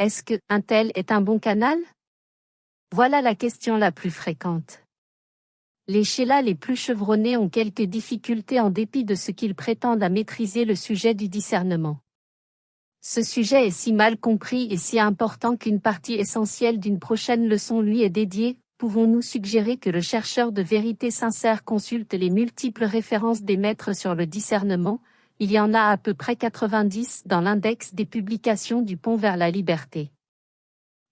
Est-ce que un tel est un bon canal? Voilà la question la plus fréquente. Les chélats les plus chevronnés ont quelques difficultés en dépit de ce qu'ils prétendent à maîtriser le sujet du discernement. Ce sujet est si mal compris et si important qu'une partie essentielle d'une prochaine leçon lui est dédiée. Pouvons-nous suggérer que le chercheur de vérité sincère consulte les multiples références des maîtres sur le discernement? Il y en a à peu près 90 dans l'index des publications du Pont vers la liberté.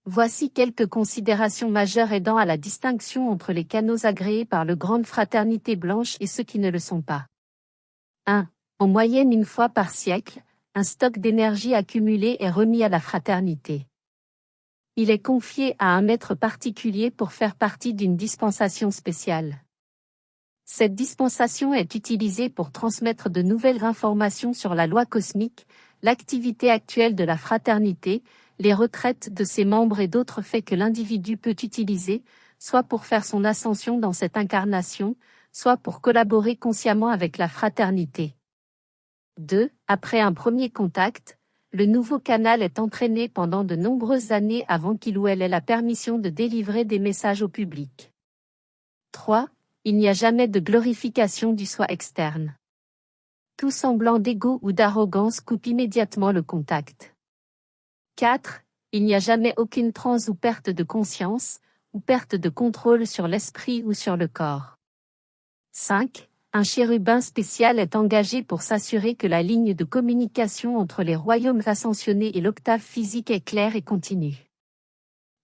Voici quelques considérations majeures aidant à la distinction entre les canaux agréés par le Grande Fraternité Blanche et ceux qui ne le sont pas. 1. En moyenne une fois par siècle, un stock d'énergie accumulé est remis à la fraternité. Il est confié à un maître particulier pour faire partie d'une dispensation spéciale. Cette dispensation est utilisée pour transmettre de nouvelles informations sur la loi cosmique, l'activité actuelle de la fraternité, les retraites de ses membres et d'autres faits que l'individu peut utiliser, soit pour faire son ascension dans cette incarnation, soit pour collaborer consciemment avec la fraternité. 2. Après un premier contact, le nouveau canal est entraîné pendant de nombreuses années avant qu'il ou elle ait la permission de délivrer des messages au public. 3. Il n'y a jamais de glorification du soi externe. Tout semblant d'ego ou d'arrogance coupe immédiatement le contact. 4. Il n'y a jamais aucune transe ou perte de conscience, ou perte de contrôle sur l'esprit ou sur le corps. 5. Un chérubin spécial est engagé pour s'assurer que la ligne de communication entre les royaumes ascensionnés et l'octave physique est claire et continue.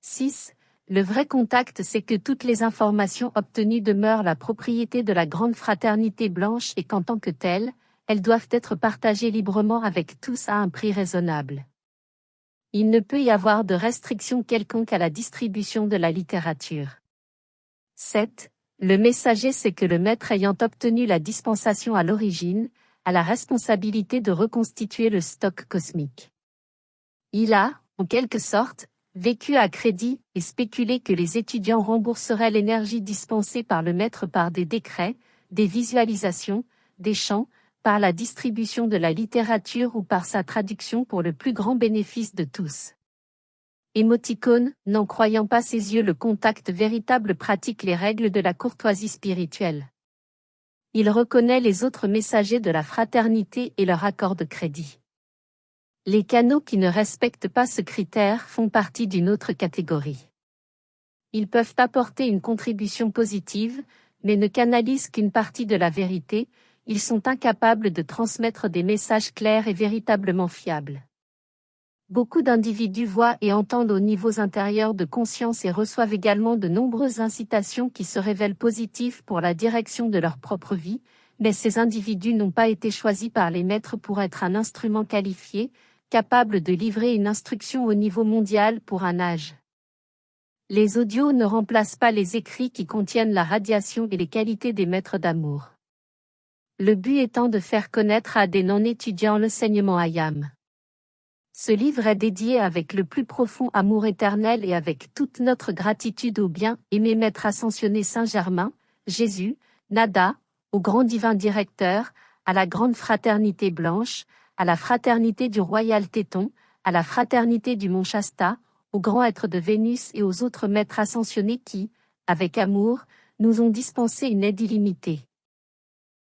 6. Le vrai contact, c'est que toutes les informations obtenues demeurent la propriété de la Grande Fraternité Blanche et qu'en tant que telles, elles doivent être partagées librement avec tous à un prix raisonnable. Il ne peut y avoir de restriction quelconque à la distribution de la littérature. 7. Le messager sait que le maître ayant obtenu la dispensation à l'origine, a la responsabilité de reconstituer le stock cosmique. Il a, en quelque sorte, vécu à crédit et spéculé que les étudiants rembourseraient l'énergie dispensée par le maître par des décrets, des visualisations, des chants, par la distribution de la littérature ou par sa traduction pour le plus grand bénéfice de tous. Émoticône, n'en croyant pas ses yeux, le contact véritable pratique les règles de la courtoisie spirituelle. Il reconnaît les autres messagers de la fraternité et leur accorde crédit. Les canaux qui ne respectent pas ce critère font partie d'une autre catégorie. Ils peuvent apporter une contribution positive, mais ne canalisent qu'une partie de la vérité. Ils sont incapables de transmettre des messages clairs et véritablement fiables. Beaucoup d'individus voient et entendent aux niveaux intérieurs de conscience et reçoivent également de nombreuses incitations qui se révèlent positives pour la direction de leur propre vie, mais ces individus n'ont pas été choisis par les maîtres pour être un instrument qualifié, capable de livrer une instruction au niveau mondial pour un âge. Les audios ne remplacent pas les écrits qui contiennent la radiation et les qualités des maîtres d'amour. Le but étant de faire connaître à des non-étudiants l'enseignement Ayam. Ce livre est dédié avec le plus profond amour éternel et avec toute notre gratitude au bien-aimé Maître ascensionné Saint-Germain, Jésus, Nada, au grand divin directeur, à la grande fraternité blanche, à la fraternité du royal Téton, à la fraternité du Mont Shasta, au grand être de Vénus et aux autres maîtres ascensionnés qui, avec amour, nous ont dispensé une aide illimitée.